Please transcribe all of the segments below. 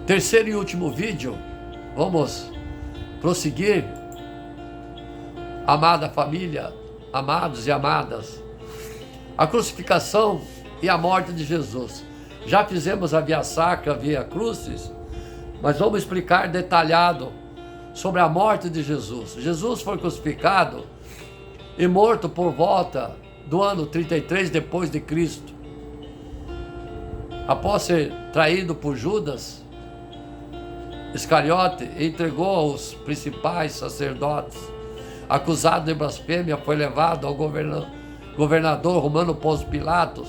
Terceiro e último vídeo, vamos prosseguir, amada família, amados e amadas, a crucificação e a morte de Jesus. Já fizemos a via sacra, via crucis, mas vamos explicar detalhado sobre a morte de Jesus. Jesus foi crucificado e morto por volta do ano 33 depois de Cristo. Após ser traído por Judas Iscariote, entregou aos principais sacerdotes. Acusado de blasfêmia, foi levado ao governador romano Pôncio Pilatos,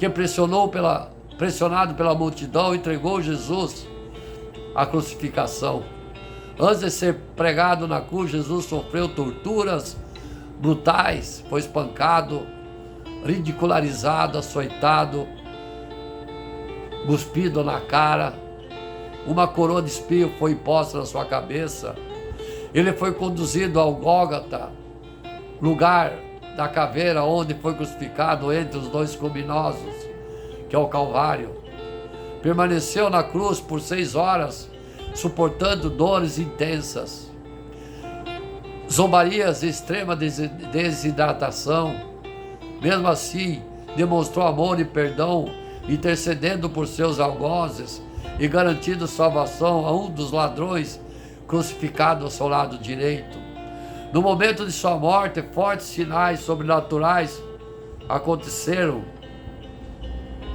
que pressionado pela multidão, entregou Jesus à crucificação. Antes de ser pregado na cruz, Jesus sofreu torturas brutais, foi espancado, ridicularizado, açoitado, cuspido na cara, uma coroa de espinho foi posta na sua cabeça. Ele foi conduzido ao Gólgota, lugar da caveira onde foi crucificado entre os dois criminosos, que é o Calvário. Permaneceu na cruz por 6 horas, suportando dores intensas, zombarias e extrema desidratação. Mesmo assim, demonstrou amor e perdão, intercedendo por seus algozes e garantindo salvação a um dos ladrões crucificado ao seu lado direito. No momento de sua morte, fortes sinais sobrenaturais aconteceram.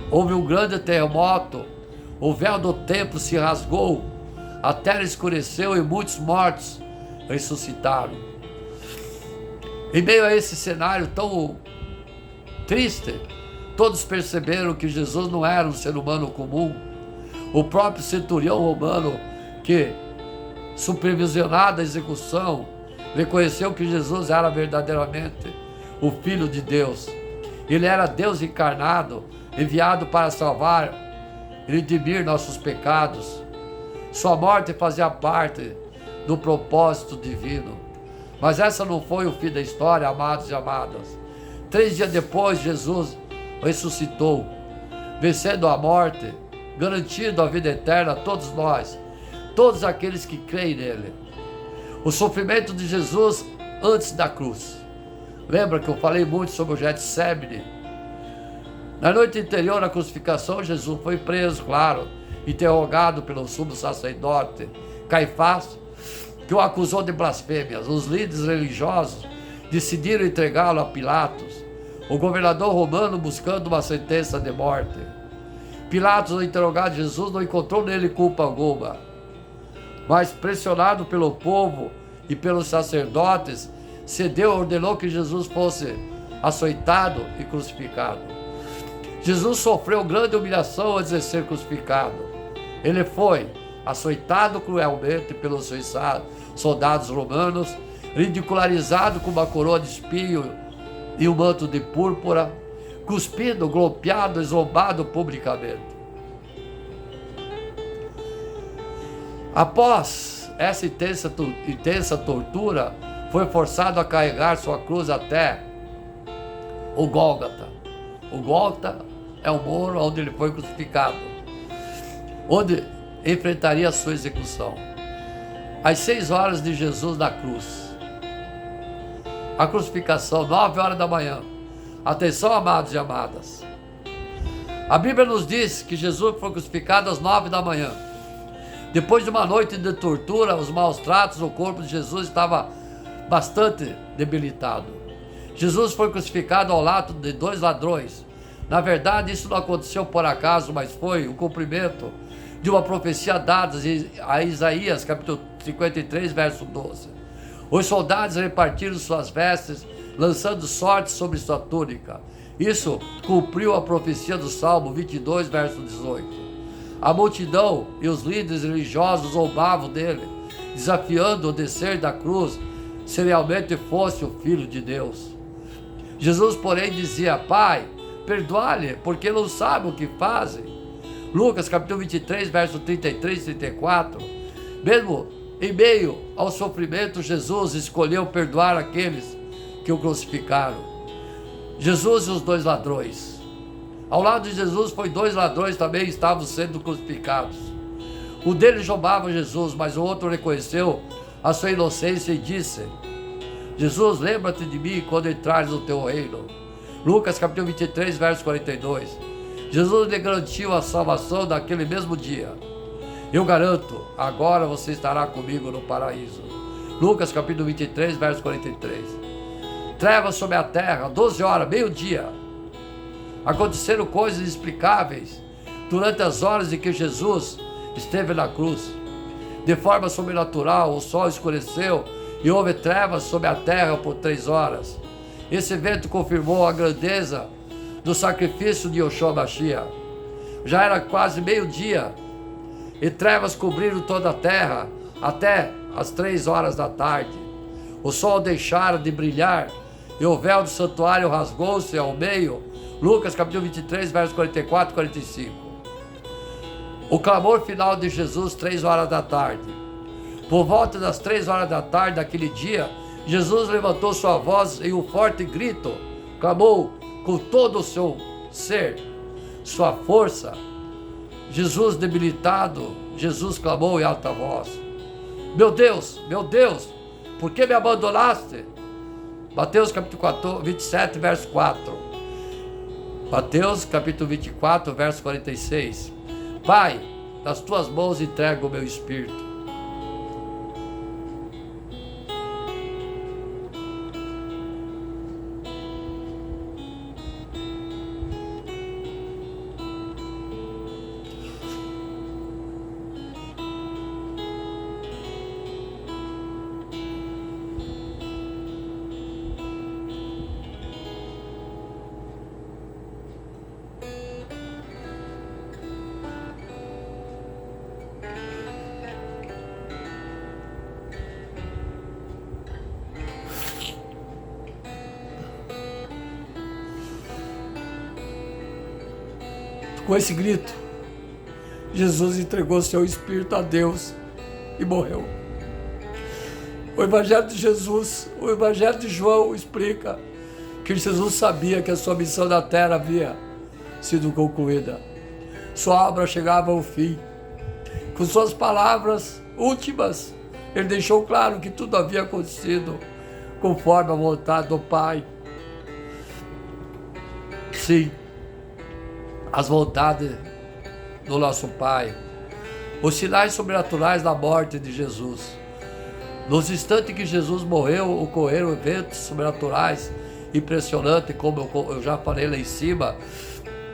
Houve um grande terremoto, o véu do templo se rasgou, a terra escureceu e muitos mortos ressuscitaram. Em meio a esse cenário tão triste, todos perceberam que Jesus não era um ser humano comum. O próprio centurião romano, que supervisionado a execução, reconheceu que Jesus era verdadeiramente o Filho de Deus. Ele era Deus encarnado, enviado para salvar e redimir nossos pecados. Sua morte fazia parte do propósito divino. Mas essa não foi o fim da história, amados e amadas. 3 dias depois, Jesus ressuscitou, vencendo a morte, garantindo a vida eterna a todos nós, todos aqueles que creem nele. O sofrimento de Jesus antes da cruz. Lembra que eu falei muito sobre o Getsemane? Na noite anterior à crucificação, Jesus foi preso, claro, interrogado pelo sumo sacerdote Caifás, que o acusou de blasfêmias. Os líderes religiosos decidiram entregá-lo a Pilatos, o governador romano, buscando uma sentença de morte. Pilatos, ao interrogar Jesus, não encontrou nele culpa alguma, mas pressionado pelo povo e pelos sacerdotes, cedeu e ordenou que Jesus fosse açoitado e crucificado. Jesus sofreu grande humilhação antes de ser crucificado. Ele foi açoitado cruelmente pelos soldados romanos, ridicularizado com uma coroa de espinho e um manto de púrpura, cuspido, golpeado e zombado publicamente. Após essa intensa tortura, foi forçado a carregar sua cruz até o Gólgota. O Gólgota é o morro onde ele foi crucificado, onde enfrentaria a sua execução. Às 6 horas de Jesus na cruz, a crucificação, 9 horas da manhã. Atenção, amados e amadas. A Bíblia nos diz que Jesus foi crucificado às 9 da manhã. Depois de uma noite de tortura, os maus tratos, o corpo de Jesus estava bastante debilitado. Jesus foi crucificado ao lado de 2 ladrões. Na verdade, isso não aconteceu por acaso, mas foi o cumprimento de uma profecia dada a Isaías, capítulo 53, verso 12. Os soldados repartiram suas vestes, lançando sorte sobre sua túnica. Isso cumpriu a profecia do Salmo 22, verso 18. A multidão e os líderes religiosos zombavam dele, desafiando-o a descer da cruz, se realmente fosse o Filho de Deus. Jesus, porém, dizia: Pai, perdoa-lhe, porque não sabem o que fazem. Lucas, capítulo 23, verso 33 e 34. Mesmo em meio ao sofrimento, Jesus escolheu perdoar aqueles que o crucificaram. Jesus e os 2 ladrões. Ao lado de Jesus foi 2 ladrões também estavam sendo crucificados. Um deles roubava Jesus, mas o outro reconheceu a sua inocência e disse: Jesus, lembra-te de mim quando entrares no teu reino. Lucas capítulo 23, verso 42. Jesus lhe garantiu a salvação naquele mesmo dia. Eu garanto, agora você estará comigo no paraíso. Lucas capítulo 23, verso 43. Trevas sobre a terra, 12 horas, meio-dia. Aconteceram coisas inexplicáveis durante as horas em que Jesus esteve na cruz. De forma sobrenatural, o sol escureceu e houve trevas sobre a terra por 3 horas. Esse evento confirmou a grandeza do sacrifício de Yeshua Mashiach. Já era quase meio-dia e trevas cobriram toda a terra até as 3 horas da tarde. O sol deixara de brilhar e o véu do santuário rasgou-se ao meio. Lucas capítulo 23, versos 44 e 45. O clamor final de Jesus, 3 horas da tarde. Por volta das 3 horas da tarde daquele dia, Jesus levantou sua voz em um forte grito, clamou com todo o seu ser, sua força. Jesus debilitado, Jesus clamou em alta voz: meu Deus, por que me abandonaste? Mateus capítulo 27, verso 4. Mateus capítulo 24, verso 46. Pai, nas tuas mãos entrego o meu espírito. Com esse grito, Jesus entregou seu espírito a Deus e morreu. O Evangelho de Jesus, o Evangelho de João explica que Jesus sabia que a sua missão na terra havia sido concluída. Sua obra chegava ao fim. Com suas palavras últimas, ele deixou claro que tudo havia acontecido conforme a vontade do Pai. Sim, as vontades do nosso Pai. Os sinais sobrenaturais da morte de Jesus. Nos instantes que Jesus morreu, ocorreram eventos sobrenaturais impressionantes, como eu já falei lá em cima.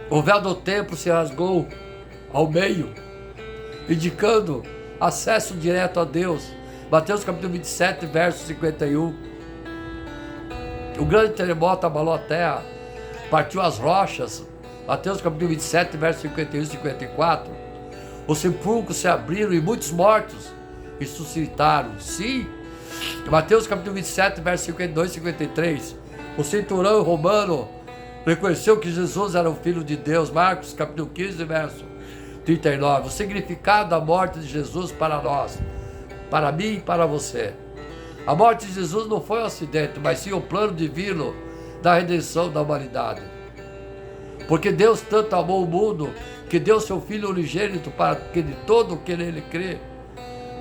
O véu do templo se rasgou ao meio, indicando acesso direto a Deus. Mateus capítulo 27, verso 51. O grande terremoto abalou a terra, partiu as rochas. Mateus capítulo 27, verso 51 e 54. Os sepulcros se abriram e muitos mortos ressuscitaram. Sim. Mateus capítulo 27, verso 52 e 53. O centurião romano reconheceu que Jesus era o Filho de Deus. Marcos capítulo 15, verso 39. O significado da morte de Jesus para nós, para mim e para você. A morte de Jesus não foi um acidente, mas sim o plano divino da redenção da humanidade. Porque Deus tanto amou o mundo, que deu seu Filho unigênito para que de todo o que nele crê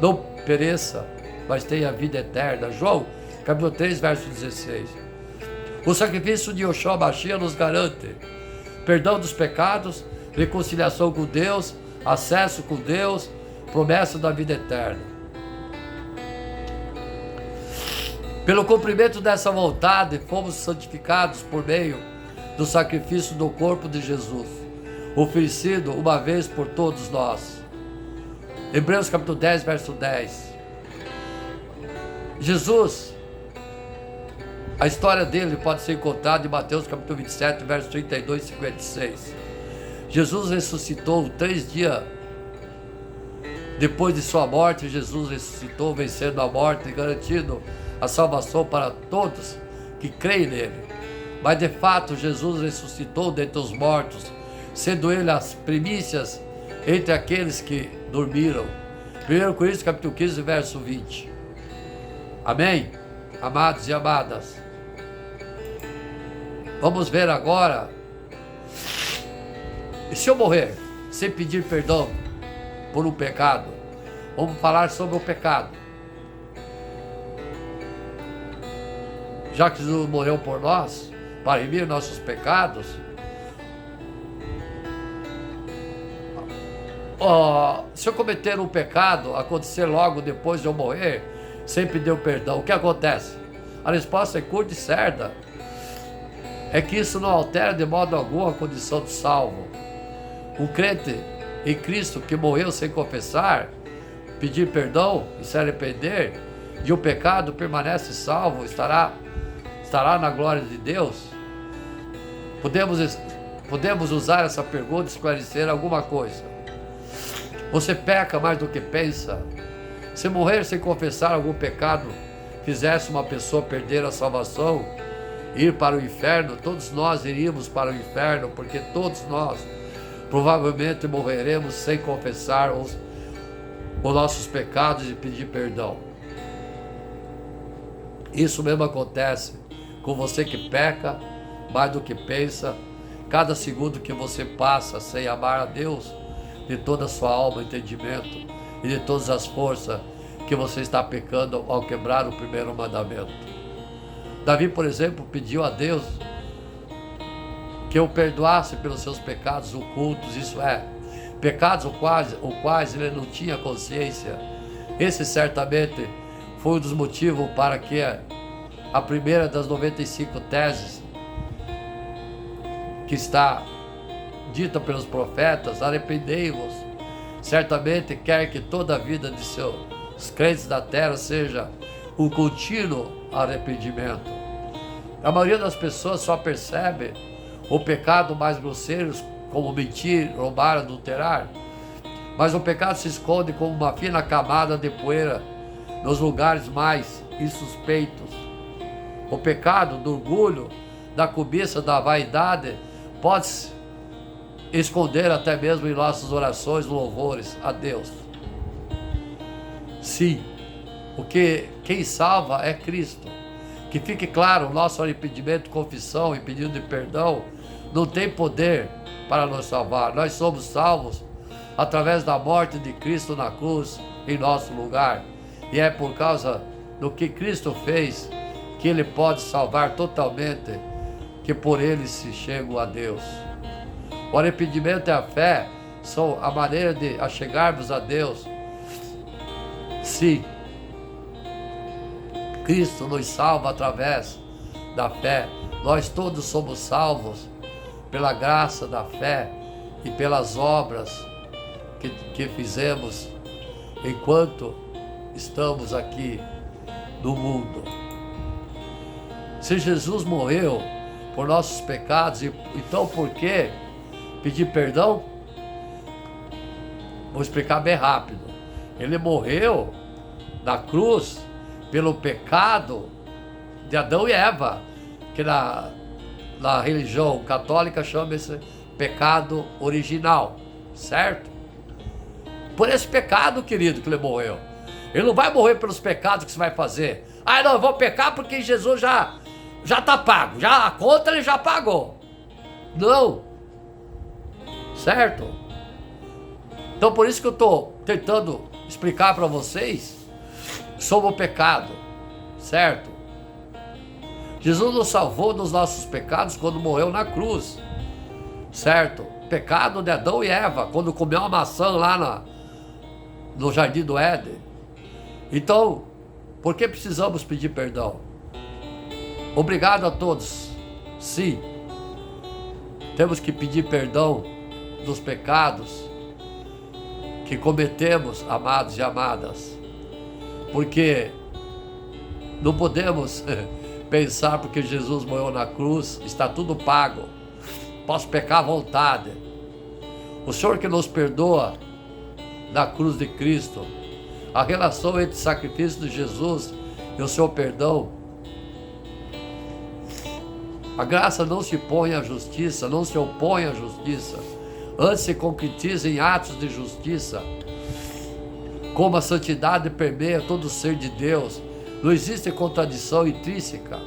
não pereça, mas tenha vida eterna. João, capítulo 3, verso 16. O sacrifício de Yeshua Mashiach nos garante perdão dos pecados, reconciliação com Deus, acesso com Deus, promessa da vida eterna. Pelo cumprimento dessa vontade, fomos santificados por meio do sacrifício do corpo de Jesus, oferecido uma vez por todos nós. Hebreus capítulo 10, verso 10. Jesus, a história dele pode ser encontrada em Mateus capítulo 27, verso 32 e 56. Jesus ressuscitou 3 dias depois de sua morte. Jesus ressuscitou, vencendo a morte e garantindo a salvação para todos que creem nele. Mas de fato Jesus ressuscitou dentre os mortos, sendo ele as primícias entre aqueles que dormiram. 1 Coríntios capítulo 15, verso 20. Amém? Amados e amadas, vamos ver agora. E se eu morrer sem pedir perdão por um pecado, Vamos falar sobre o pecado. Já que Jesus morreu por nós, para remir nossos pecados, se eu cometer um pecado, acontecer logo depois de eu morrer, sem pedir o perdão, o que acontece? A resposta é curta e certa. É que isso não altera de modo algum a condição do salvo. Um crente em Cristo que morreu sem confessar, pedir perdão e se arrepender de um pecado, permanece salvo, estará na glória de Deus. Podemos usar essa pergunta e esclarecer alguma coisa. Você peca mais do que pensa? Se morrer sem confessar algum pecado fizesse uma pessoa perder a salvação, ir para o inferno, todos nós iríamos para o inferno, porque todos nós provavelmente morreremos sem confessar os nossos pecados e pedir perdão. Isso mesmo acontece com você que peca mais do que pensa. Cada segundo que você passa sem amar a Deus de toda a sua alma, entendimento e de todas as forças, que você está pecando ao quebrar o primeiro mandamento. Davi, por exemplo, pediu a Deus que o perdoasse pelos seus pecados ocultos, isso é, pecados os quais ele não tinha consciência. Esse certamente foi um dos motivos para que a primeira das 95 teses que está dita pelos profetas, arrependei-vos, certamente quer que toda a vida de seus crentes da terra seja um contínuo arrependimento. A maioria das pessoas só percebe o pecado mais grosseiro, como mentir, roubar, adulterar, mas o pecado se esconde como uma fina camada de poeira nos lugares mais insuspeitos. O pecado do orgulho, da cobiça, da vaidade pode se esconder até mesmo em nossas orações, louvores a Deus. Sim, quem salva é Cristo. Que fique claro, o nosso arrependimento, confissão e pedido de perdão não tem poder para nos salvar. Nós somos salvos através da morte de Cristo na cruz em nosso lugar. E é por causa do que Cristo fez que Ele pode salvar totalmente, que por Ele se chega a Deus. O arrependimento e a fé são a maneira de achegarmos a Deus. Sim, Cristo nos salva através da fé. Nós todos somos salvos pela graça da fé e pelas obras que fizemos enquanto estamos aqui no mundo. Se Jesus morreu por nossos pecados, então por que pedir perdão? Vou explicar bem rápido. Ele morreu na cruz pelo pecado de Adão e Eva, que na religião católica chama esse pecado original, certo? Por esse pecado, querido, que ele morreu. Ele não vai morrer pelos pecados que você vai fazer. Ah, não, eu vou pecar porque Jesus já está pago, já a conta ele já pagou. Não. Certo? Então por isso que eu estou tentando explicar para vocês sobre o pecado, certo? Jesus nos salvou dos nossos pecados quando morreu na cruz, certo? Pecado de Adão e Eva, quando comeu a maçã lá no jardim do Éden. Então, por que precisamos pedir perdão? Obrigado a todos. Sim, temos que pedir perdão dos pecados que cometemos, amados e amadas, porque não podemos pensar porque Jesus morreu na cruz, está tudo pago, posso pecar à vontade. O Senhor que nos perdoa na cruz de Cristo, a relação entre o sacrifício de Jesus e o seu perdão, a graça não se opõe à justiça, não se opõe à justiça, antes se concretiza em atos de justiça. Como a santidade permeia todo o ser de Deus, não existe contradição intrínseca.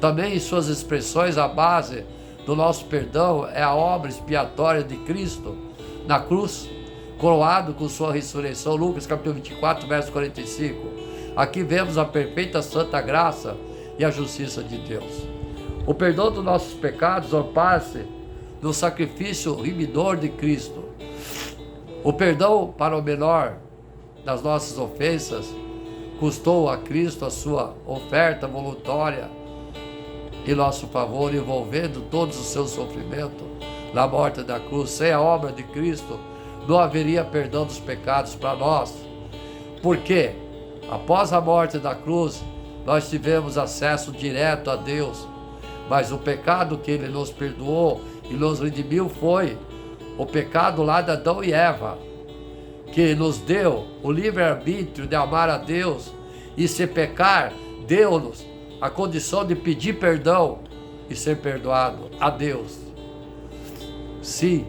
Também em suas expressões, a base do nosso perdão é a obra expiatória de Cristo na cruz, coroado com sua ressurreição. Lucas capítulo 24, verso 45. Aqui vemos a perfeita santa graça e a justiça de Deus. O perdão dos nossos pecados ampara-se no sacrifício remidor de Cristo. O perdão para o menor das nossas ofensas custou a Cristo a sua oferta voluntária em nosso favor, envolvendo todos os seus sofrimentos na morte da cruz. Sem a obra de Cristo, não haveria perdão dos pecados para nós. Porque após a morte da cruz, nós tivemos acesso direto a Deus. Mas o pecado que Ele nos perdoou e nos redimiu foi o pecado lá de Adão e Eva, que nos deu o livre-arbítrio de amar a Deus, e se pecar, deu-nos a condição de pedir perdão e ser perdoado a Deus. Sim,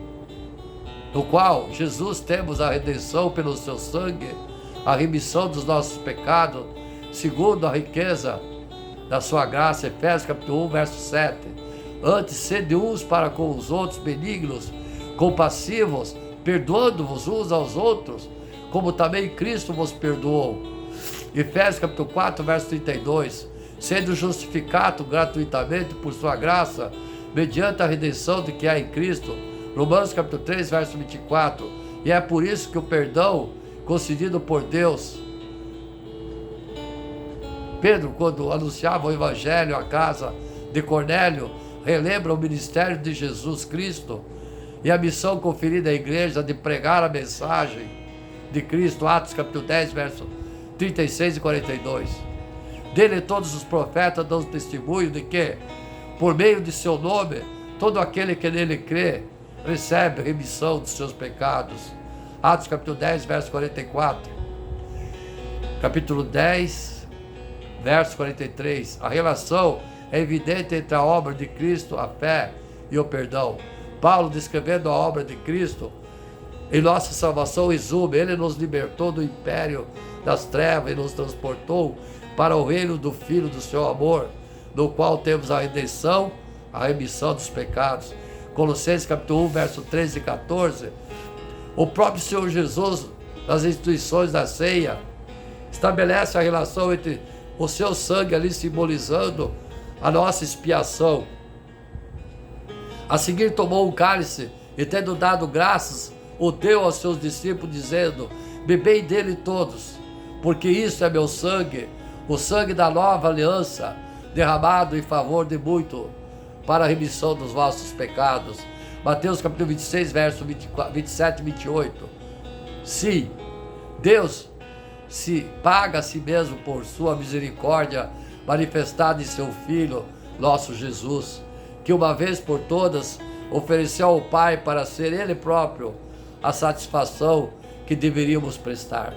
no qual Jesus temos a redenção pelo seu sangue, a remissão dos nossos pecados, segundo a riqueza da sua graça. Efésios capítulo 1, verso 7. Antes, sede uns para com os outros benignos, compassivos, perdoando-vos uns aos outros, como também Cristo vos perdoou. Efésios capítulo 4, verso 32. Sendo justificado gratuitamente por sua graça, mediante a redenção de que há em Cristo. Romanos capítulo 3, verso 24. E é por isso que o perdão concedido por Deus, Pedro, quando anunciava o Evangelho à casa de Cornélio, relembra o ministério de Jesus Cristo e a missão conferida à igreja de pregar a mensagem de Cristo. Atos capítulo 10, verso 36 e 42. Dele todos os profetas dão testemunho de que, por meio de seu nome, todo aquele que nele crê, recebe remissão dos seus pecados. Atos capítulo 10, verso 44. Capítulo 10, verso 43. A relação é evidente entre a obra de Cristo, a fé e o perdão. Paulo, descrevendo a obra de Cristo em nossa salvação, resume: Ele nos libertou do império das trevas e nos transportou para o reino do Filho do seu amor, no qual temos a redenção, a remissão dos pecados. Colossenses capítulo 1, verso 13 e 14. O próprio Senhor Jesus, nas instituições da ceia, estabelece a relação entre o seu sangue ali simbolizando a nossa expiação. A seguir tomou um cálice e, tendo dado graças, o deu aos seus discípulos, dizendo: bebei dele todos, porque isso é meu sangue, o sangue da nova aliança, derramado em favor de muito, para a remissão dos vossos pecados. Mateus capítulo 26, verso 27 e 28. Sim, Deus se paga a si mesmo por sua misericórdia manifestada em seu Filho, nosso Jesus, que uma vez por todas ofereceu ao Pai para ser Ele próprio a satisfação que deveríamos prestar.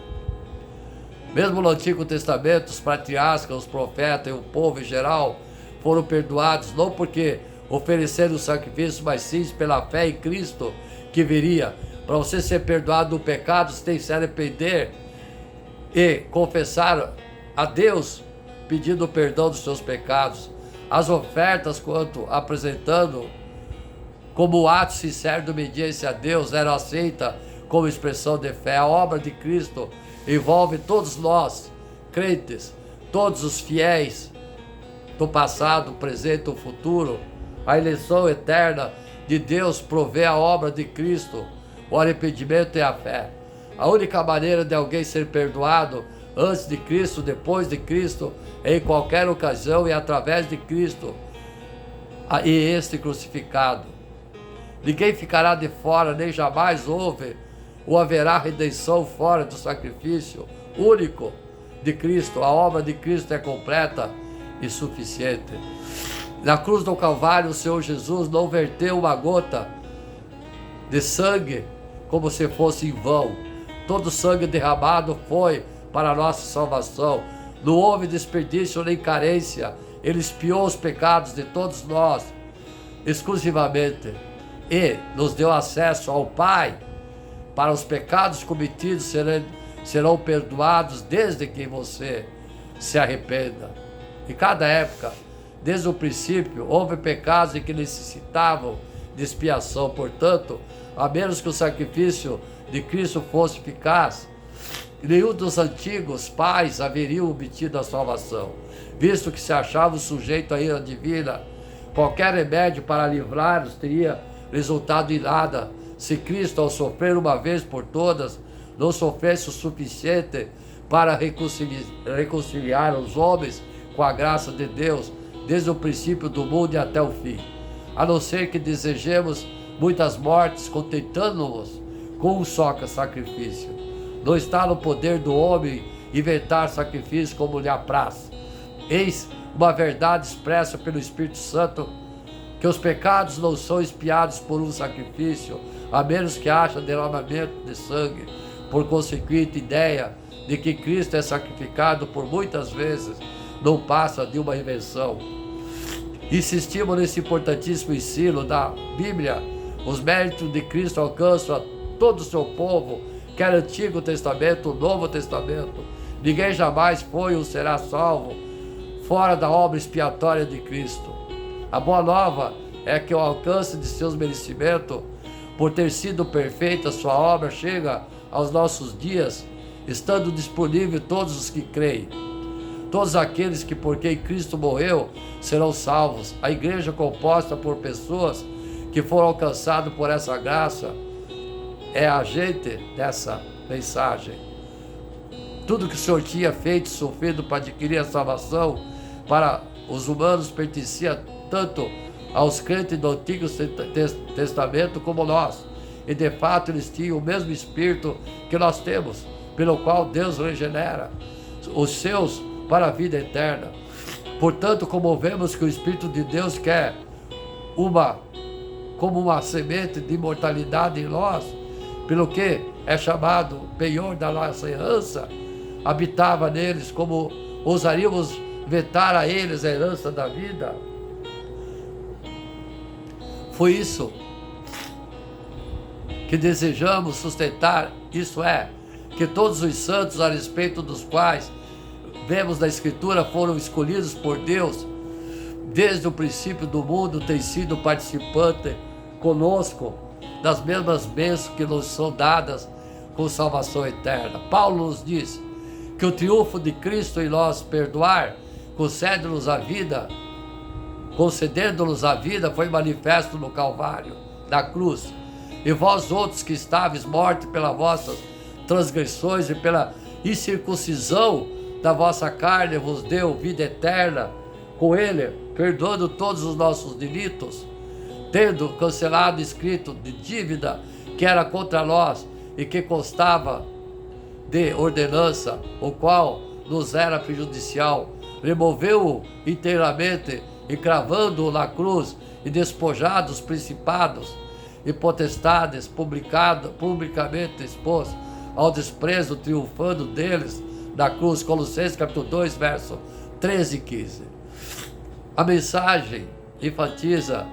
Mesmo no Antigo Testamento, os patriarcas, os profetas e o povo em geral foram perdoados, não porque ofereceram o sacrifício, mas sim pela fé em Cristo que viria. Para você ser perdoado do pecado, você tem que se arrepender e confessar a Deus, pedindo perdão dos seus pecados. As ofertas, quanto apresentando como ato sincero de obediência a Deus, eram aceitas como expressão de fé. A obra de Cristo envolve todos nós, crentes, todos os fiéis do passado, presente ou futuro. A eleição eterna de Deus provê a obra de Cristo, o arrependimento e a fé. A única maneira de alguém ser perdoado antes de Cristo, depois de Cristo, em qualquer ocasião e através de Cristo e este crucificado. Ninguém ficará de fora, nem jamais houve ou haverá redenção fora do sacrifício único de Cristo. A obra de Cristo é completa e suficiente. Na cruz do Calvário, o Senhor Jesus não verteu uma gota de sangue como se fosse em vão. Todo o sangue derramado foi para a nossa salvação. Não houve desperdício nem carência. Ele expiou os pecados de todos nós exclusivamente e nos deu acesso ao Pai. Para os pecados cometidos serão perdoados desde que você se arrependa. Em cada época, desde o princípio, houve pecados em que necessitavam de expiação. Portanto, a menos que o sacrifício de Cristo fosse eficaz, nenhum dos antigos pais haveriam obtido a salvação, visto que se achavam sujeitos à ira divina. Qualquer remédio para livrá-los teria resultado em nada, se Cristo, ao sofrer uma vez por todas, não sofresse o suficiente para reconciliar os homens com a graça de Deus, desde o princípio do mundo e até o fim. A não ser que desejemos muitas mortes, contentando-nos com um só sacrifício. Não está no poder do homem inventar sacrifício como lhe apraz. Eis uma verdade expressa pelo Espírito Santo, que os pecados não são expiados por um sacrifício, a menos que haja derramamento de sangue. Por consequente, ideia de que Cristo é sacrificado por muitas vezes não passa de uma invenção. Insistimos nesse importantíssimo ensino da Bíblia. Os méritos de Cristo alcançam a todo o seu povo, quer Antigo Testamento ou Novo Testamento. Ninguém jamais foi ou será salvo fora da obra expiatória de Cristo. A boa nova é que o alcance de seus merecimentos, por ter sido perfeita, sua obra chega aos nossos dias, estando disponível todos os que creem. Todos aqueles que por quem Cristo morreu serão salvos. A igreja, composta por pessoas que foram alcançadas por essa graça, é agente dessa mensagem. Tudo que o Senhor tinha feito e sofrido para adquirir a salvação para os humanos pertencia tanto aos crentes do Antigo Testamento como nós. E de fato eles tinham o mesmo espírito que nós temos, pelo qual Deus regenera os seus para a vida eterna. Portanto, como vemos que o Espírito de Deus quer como uma semente de imortalidade em nós, pelo que é chamado penhor da nossa herança, habitava neles, como ousaríamos vetar a eles a herança da vida? Foi isso que desejamos sustentar, isso é, que todos os santos a respeito dos quais vemos na Escritura foram escolhidos por Deus desde o princípio do mundo, têm sido participantes conosco das mesmas bênçãos que nos são dadas com salvação eterna. Paulo nos diz que o triunfo de Cristo em nós perdoar, concedendo-nos a vida, foi manifesto no Calvário, na cruz. E vós outros que estáveis mortos pelas vossas transgressões e pela incircuncisão da vossa carne, vos deu vida eterna com ele, perdoando todos os nossos delitos, tendo cancelado o escrito de dívida que era contra nós e que constava de ordenança, o qual nos era prejudicial, removeu-o inteiramente e cravando-o na cruz e despojado os principados e potestades, publicamente expôs ao desprezo, triunfando deles na cruz. Colossenses capítulo 2, verso 13 e 15. A mensagem enfatiza,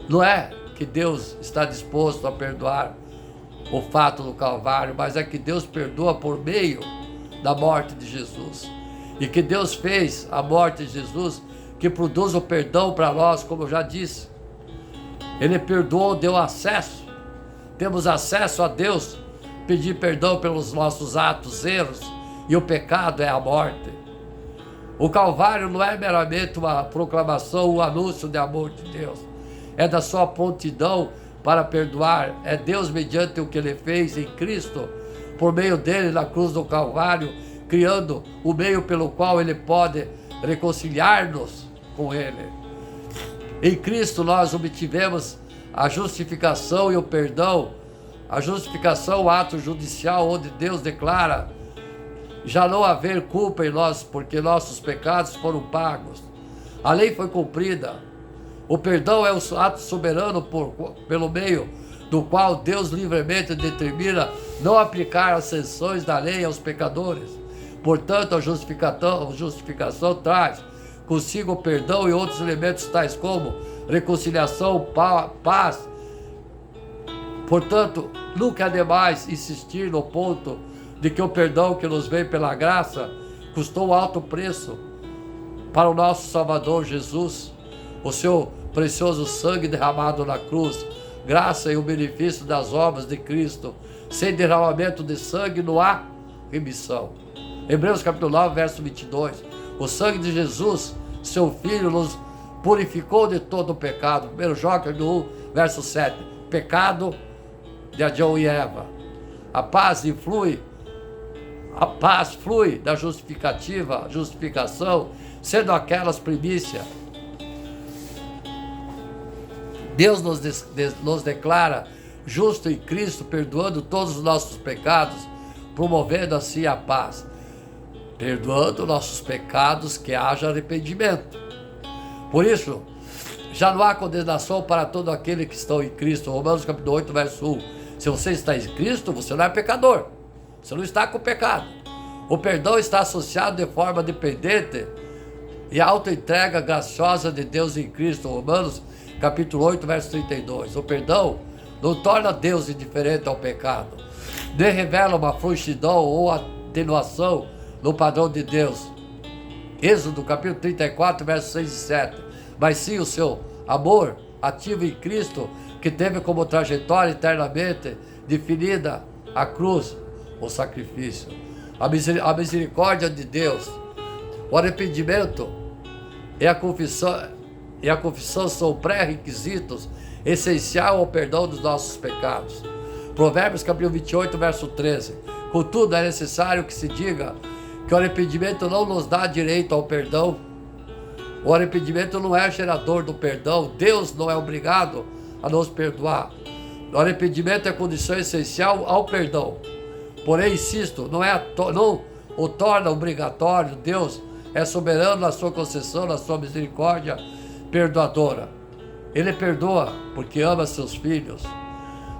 não é que Deus está disposto a perdoar o fato do Calvário, mas é que Deus perdoa por meio da morte de Jesus. E que Deus fez a morte de Jesus que produz o perdão para nós, como eu já disse. Ele perdoou, deu acesso. Temos acesso a Deus, pedir perdão pelos nossos atos, erros, e o pecado é a morte. O Calvário não é meramente uma proclamação, um anúncio de amor de Deus. É da sua prontidão para perdoar. É Deus mediante o que Ele fez em Cristo, por meio dele na cruz do Calvário, criando o meio pelo qual Ele pode reconciliar-nos com Ele. Em Cristo nós obtivemos a justificação e o perdão. A justificação, o ato judicial onde Deus declara já não haver culpa em nós, porque nossos pecados foram pagos. A lei foi cumprida. O perdão é o ato soberano pelo meio do qual Deus livremente determina não aplicar as sanções da lei aos pecadores. Portanto, a justificação traz consigo o perdão e outros elementos tais como reconciliação, paz. Portanto, nunca é demais insistir no ponto de que o perdão que nos vem pela graça custou alto preço para o nosso Salvador Jesus, o seu precioso sangue derramado na cruz, graça e o benefício das obras de Cristo. Sem derramamento de sangue não há remissão. Hebreus capítulo 9, verso 22. O sangue de Jesus, seu Filho, nos purificou de todo o pecado. 1 João capítulo 1, verso 7. Pecado de Adão e Eva. A paz flui da justificação, sendo aquelas primícias. Deus nos declara justo em Cristo, perdoando todos os nossos pecados, promovendo assim a paz. Perdoando nossos pecados, que haja arrependimento. Por isso, já não há condenação para todo aquele que estão em Cristo. Romanos capítulo 8, verso 1. Se você está em Cristo, você não é pecador. Você não está com pecado. O perdão está associado de forma dependente e autoentrega graciosa de Deus em Cristo. Romanos capítulo 8, verso 32. O perdão não torna Deus indiferente ao pecado, nem revela uma frouxidão ou atenuação no padrão de Deus. Êxodo capítulo 34, versos 6 e 7. Mas sim o seu amor ativo em Cristo, que teve como trajetória eternamente definida a cruz, o sacrifício. A misericórdia de Deus, o arrependimento e a confissão são pré-requisitos essenciais ao perdão dos nossos pecados. Provérbios capítulo 28, verso 13. Contudo, é necessário que se diga que o arrependimento não nos dá direito ao perdão. O arrependimento não é gerador do perdão. Deus não é obrigado a nos perdoar. O arrependimento é condição essencial ao perdão. Porém, insisto, não o torna obrigatório. Deus é soberano na sua concessão, na sua misericórdia perdoadora. Ele perdoa porque ama seus filhos.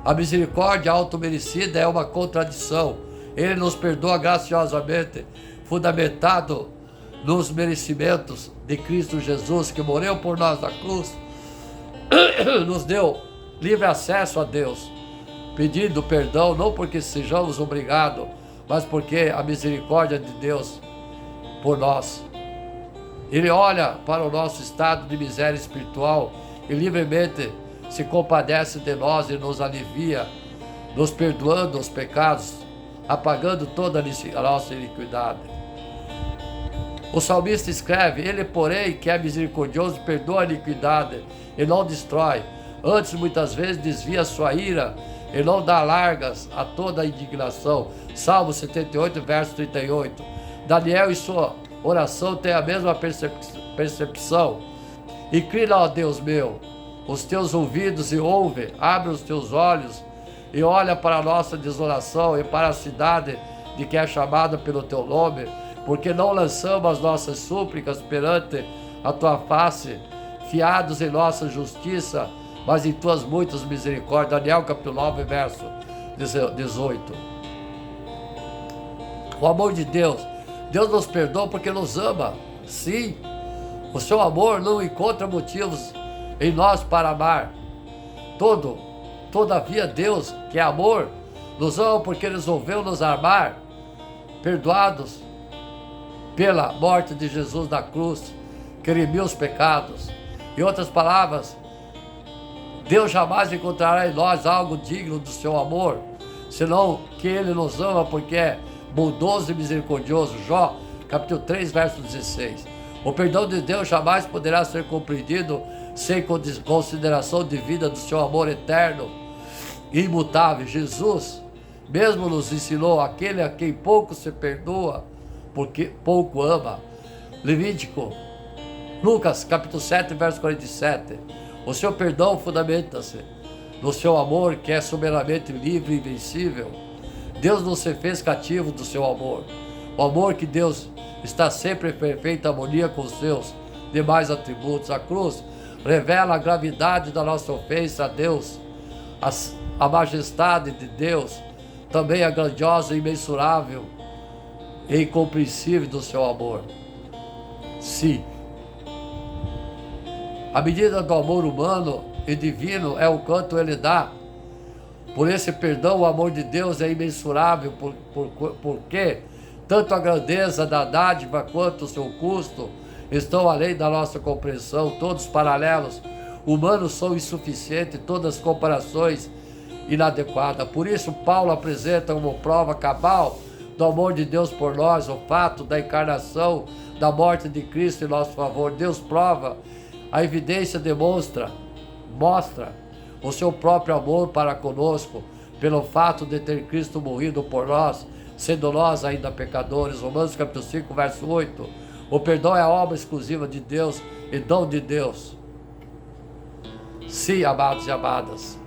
A misericórdia auto-merecida é uma contradição. Ele nos perdoa graciosamente, fundamentado nos merecimentos de Cristo Jesus, que morreu por nós na cruz, nos deu livre acesso a Deus, pedindo perdão, não porque sejamos obrigados, mas porque a misericórdia de Deus por nós. Ele olha para o nosso estado de miséria espiritual e livremente se compadece de nós e nos alivia, nos perdoando os pecados, apagando toda a nossa iniquidade. O salmista escreve: Ele, porém, que é misericordioso, perdoa a iniquidade e não destrói. Antes, muitas vezes, desvia sua ira e não dá largas a toda a indignação. Salmo 78, verso 38. Daniel, em sua oração, tem a mesma percepção. Inclina, ó Deus meu, os teus ouvidos e ouve, abre os teus olhos e olha para a nossa desolação e para a cidade de que é chamada pelo teu nome, porque não lançamos as nossas súplicas perante a tua face, fiados em nossa justiça, mas em tuas muitas misericórdias. Daniel capítulo 9, verso 18. O amor de Deus. Deus nos perdoa porque nos ama. Sim, o seu amor não encontra motivos em nós para amar. Todavia Deus, que é amor, nos ama porque resolveu nos amar, perdoados pela morte de Jesus na cruz, que remiu os pecados. Em outras palavras, Deus jamais encontrará em nós algo digno do seu amor, senão que Ele nos ama porque é bondoso e misericordioso. Jó, capítulo 3, verso 16. O perdão de Deus jamais poderá ser compreendido sem consideração devida do seu amor eterno e imutável. Jesus mesmo nos ensinou: aquele a quem pouco se perdoa, porque pouco ama. Lucas, capítulo 7, verso 47. O seu perdão fundamenta-se no seu amor, que é soberanamente livre e invencível. Deus não se fez cativo do seu amor. O amor que Deus está sempre em perfeita harmonia com os seus demais atributos. A cruz revela a gravidade da nossa ofensa a Deus, a majestade de Deus, também a grandiosa, imensurável e incompreensível do seu amor. Sim, a medida do amor humano e divino é o quanto Ele dá. Por esse perdão, o amor de Deus é imensurável, porque tanto a grandeza da dádiva quanto o seu custo estão além da nossa compreensão, todos paralelos humanos são insuficientes, todas as comparações inadequadas. Por isso, Paulo apresenta como prova cabal do amor de Deus por nós o fato da encarnação, da morte de Cristo em nosso favor. Deus prova, a evidência mostra o seu próprio amor para conosco, pelo fato de ter Cristo morrido por nós, sendo nós ainda pecadores. Romanos capítulo 5, verso 8. O perdão é a obra exclusiva de Deus e dom de Deus. Sim, amados e amadas.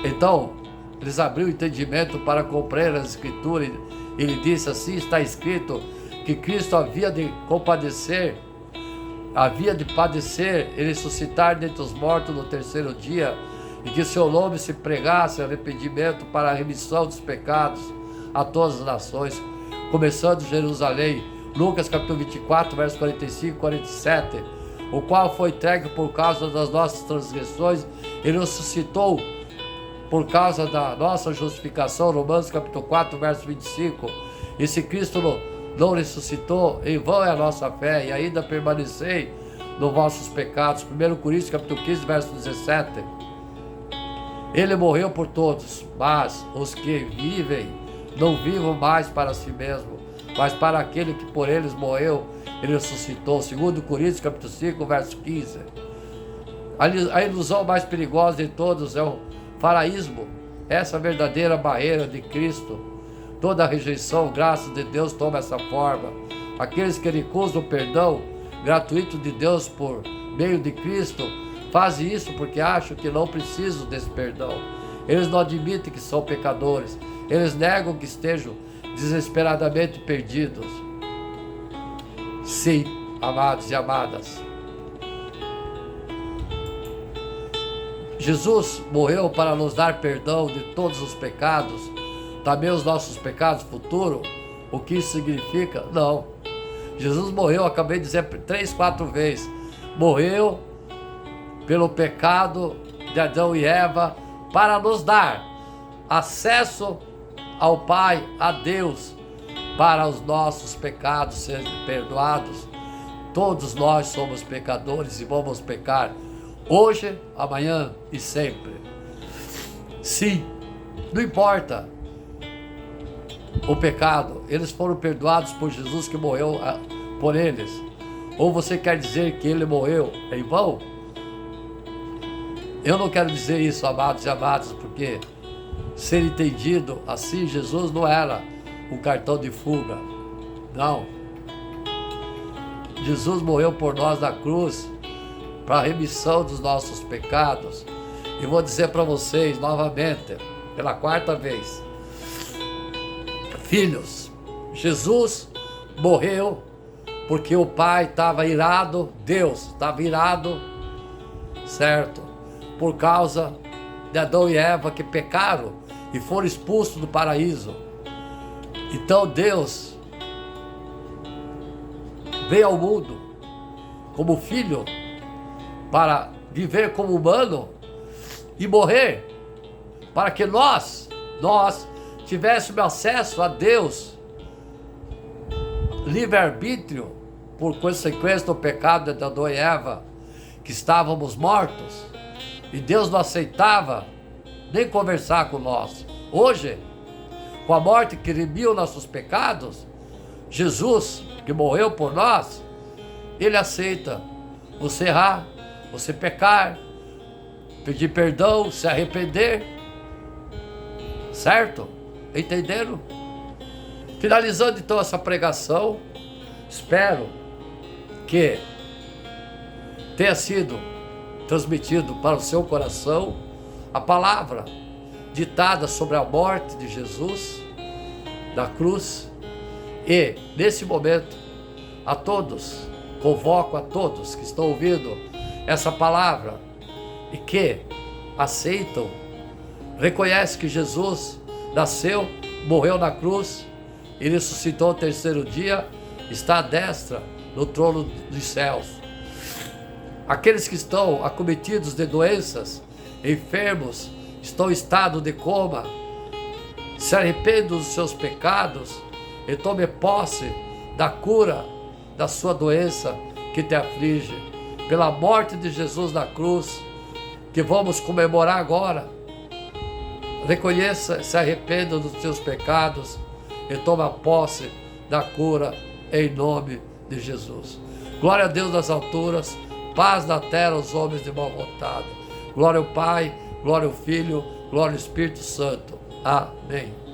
Então, eles abriram o entendimento para compreender as Escrituras. Ele disse assim: está escrito que Cristo havia de padecer e ressuscitar dentre os mortos no terceiro dia, e que seu nome se pregasse arrependimento para a remissão dos pecados a todas as nações, começando de Jerusalém. Lucas capítulo 24, versos 45 e 47. O qual foi entregue por causa das nossas transgressões e ressuscitou por causa da nossa justificação. Romanos capítulo 4, verso 25. E se Cristo não ressuscitou, em vão é a nossa fé, e ainda permanecei nos vossos pecados. 1 Coríntios capítulo 15, verso 17. Ele morreu por todos, mas os que vivem não vivam mais para si mesmo, mas para aquele que por eles morreu, ele ressuscitou. 2 Coríntios capítulo 5, verso 15. A ilusão mais perigosa de todos é o faraísmo, essa verdadeira barreira de Cristo. Toda a rejeição, graça de Deus toma essa forma. Aqueles que recusam o perdão gratuito de Deus por meio de Cristo, fazem isso porque acham que não precisam desse perdão. Eles não admitem que são pecadores. Eles negam que estejam desesperadamente perdidos. Sim, amados e amadas. Jesus morreu para nos dar perdão de todos os pecados, também os nossos pecados futuros. O que isso significa? Não. Jesus morreu, acabei de dizer 3, 4 vezes. Morreu pelo pecado de Adão e Eva para nos dar acesso ao Pai, a Deus, para os nossos pecados serem perdoados. Todos nós somos pecadores e vamos pecar hoje, amanhã e sempre. Sim, não importa o pecado, eles foram perdoados por Jesus que morreu por eles. Ou você quer dizer que ele morreu em vão? Eu não quero dizer isso, amados e amadas, porque ser entendido assim, Jesus não era um cartão de fuga. Não. Jesus morreu por nós na cruz para a remissão dos nossos pecados. E vou dizer para vocês novamente, pela 4ª vez: filhos, Jesus morreu porque o Pai estava irado, Deus estava irado, certo? Por causa de Adão e Eva que pecaram e foram expulsos do paraíso. Então Deus veio ao mundo como filho para viver como humano e morrer para que nós tivéssemos acesso a Deus, livre-arbítrio, por consequência do pecado de Adão e Eva, que estávamos mortos, e Deus não aceitava nem conversar com nós. Hoje, com a morte que remiu nossos pecados, Jesus, que morreu por nós, ele aceita você errar, você pecar, pedir perdão, se arrepender, certo? Entenderam? Finalizando então essa pregação, espero que tenha sido transmitido para o seu coração a palavra ditada sobre a morte de Jesus na cruz. E nesse momento, a todos, convoco a todos que estão ouvindo essa palavra e que aceitam, reconhecem que Jesus nasceu, morreu na cruz e ressuscitou no terceiro dia, está à destra no trono dos céus. Aqueles que estão acometidos de doenças, enfermos, estão em estado de coma, se arrependam dos seus pecados e tome posse da cura da sua doença, que te aflige, pela morte de Jesus na cruz, que vamos comemorar agora. Reconheça, se arrependa dos seus pecados e toma posse da cura em nome de Jesus. Glória a Deus nas alturas, paz na terra aos homens de boa vontade. Glória ao Pai, glória ao Filho, glória ao Espírito Santo. Amém.